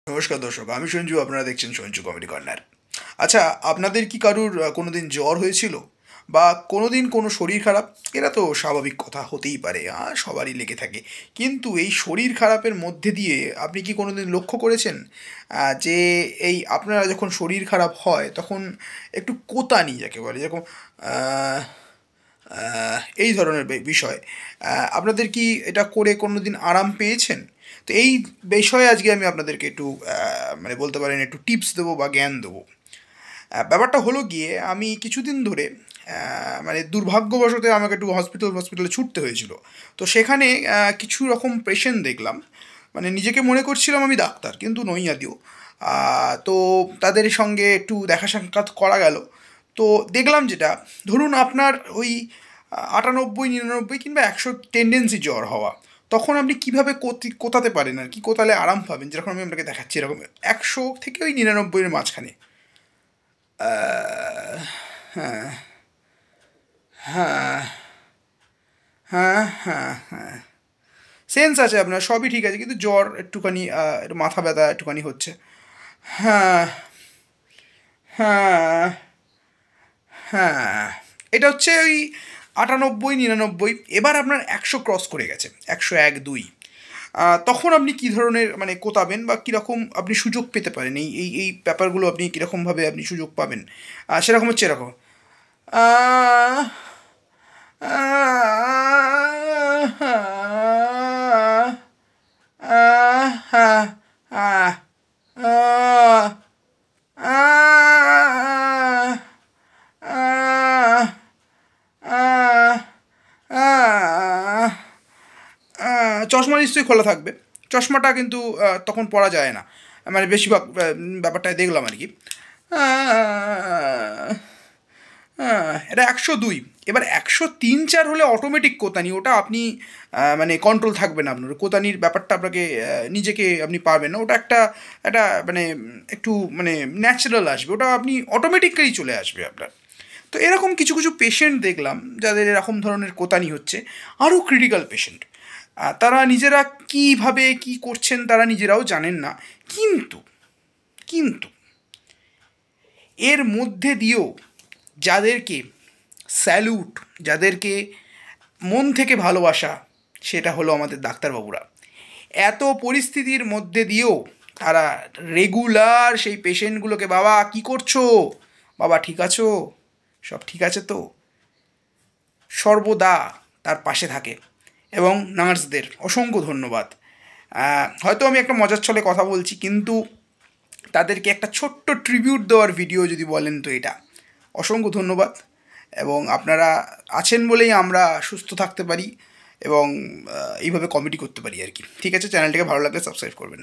নমস্কার দর্শক, আমি সঞ্জু। আপনারা দেখছেন সঞ্জু কমেডি কর্নার। আচ্ছা, আপনাদের কি কারুর কোনো দিন জ্বর হয়েছিল, বা কোনো দিন কোনো শরীর খারাপ? এরা তো স্বাভাবিক কথা, হতেই পারে, সবারই লেগে থাকে। কিন্তু এই শরীর খারাপের মধ্যে দিয়ে আপনি কি কোনো দিন লক্ষ্য করেছেন যে এই আপনারা যখন শরীর খারাপ হয় তখন একটু কোতানি যাকে বলে, যেরকম আহ, এই ধরনের বিষয়, আপনাদের কি এটা করে কোনো দিন আরাম পেয়েছেন? তো এই বিষয়ে আজকে আমি আপনাদেরকে একটু মানে বলতে পারেন একটু টিপস দেবো বা জ্ঞান দেবো। ব্যাপারটা হলো গিয়ে, আমি কিছুদিন ধরে মানে দুর্ভাগ্যবশত আমাকে একটু হসপিটালে ছুটতে হয়েছিল। তো সেখানে কিছু রকম পেশেন্ট দেখলাম। মানে নিজেকে মনে করছিলাম আমি ডাক্তার, কিন্তু নই আদিও। তো তাদের সঙ্গে একটু দেখা সাক্ষাৎ করা গেল। তো দেখলাম যেটা, ধরুন আপনার ওই 98, 99 কিংবা 100 টেন্ডেন্সি জ্বর হওয়া, তখন আপনি কীভাবে কোথাতে পারেন আর কি, কোথালে আরাম পাবেন, যেরকম আমি আপনাকে দেখাচ্ছি এরকম 100 থেকে ওই 99-এর মাঝখানে। হ্যাঁ, হ্যাঁ, হ্যাঁ, হ্যাঁ, হ্যাঁ, সেন্স আছে আপনার, সবই ঠিক আছে, কিন্তু জ্বর একটুখানি, একটু মাথা ব্যথা একটুখানি হচ্ছে। হ্যাঁ, হ্যাঁ, হ্যাঁ, এটা হচ্ছে ওই 98, 99। এবার আপনার 100 ক্রস করে গেছে, 101, 102। তখন আপনি কী ধরনের মানে কোতাবেন, বা কীরকম আপনি সুযোগ পেতে পারেন, এই ব্যাপারগুলো আপনি কীরকমভাবে আপনি সুযোগ পাবেন, সেরকম হচ্ছে এরকম। আহ, আহ, আহ, আহ, আহ, আহ, আহ, আহ, আহ, আহ, আহ, চশমা নিশ্চয়ই খোলা থাকবে। চশমাটা কিন্তু তখন পরা যায় না, মানে বেশিরভাগ ব্যাপারটায় দেখলাম আর কি। আহ, এটা 102। এবার 103, 104 হলে অটোমেটিক কোতানি, ওটা আপনি মানে কন্ট্রোল থাকবে না আপনার কোতানির ব্যাপারটা, আপনাকে নিজেকে আপনি পারবেন না, ওটা একটা একটা মানে একটু মানে ন্যাচারাল আসবে, ওটা আপনি অটোমেটিক্যালি চলে আসবে আপনার। তো এরকম কিছু কিছু পেশেন্ট দেখলাম যাদের এরকম ধরনের কোতানি হচ্ছে। আরও ক্রিটিক্যাল পেশেন্ট, তারা নিজেরা কীভাবে কী করছেন তারা নিজেরাও জানেন না। কিন্তু কিন্তু এর মধ্যে দিয়েও যাদেরকে স্যালুট, যাদেরকে মন থেকে ভালোবাসা, সেটা হলো আমাদের ডাক্তারবাবুরা। এত পরিস্থিতির মধ্যে দিয়েও তারা রেগুলার সেই পেশেন্টগুলোকে, বাবা কি করছো, বাবা ঠিক আছো, সব ঠিক আছে তো, সর্বদা তার পাশে থাকে। এবং নার্সদের অসংখ্য ধন্যবাদ। হয়তো আমি একটা মজার ছলে কথা বলছি, কিন্তু তাদেরকে একটা ছোট্ট ট্রিবিউট দেওয়ার ভিডিও যদি বলেন তো এটা। অসংখ্য ধন্যবাদ। এবং আপনারা আছেন বলেই আমরা সুস্থ থাকতে পারি এবং এইভাবে কমেডি করতে পারি আর কি। ঠিক আছে, চ্যানেলটাকে ভালো লাগলে সাবস্ক্রাইব করবেন।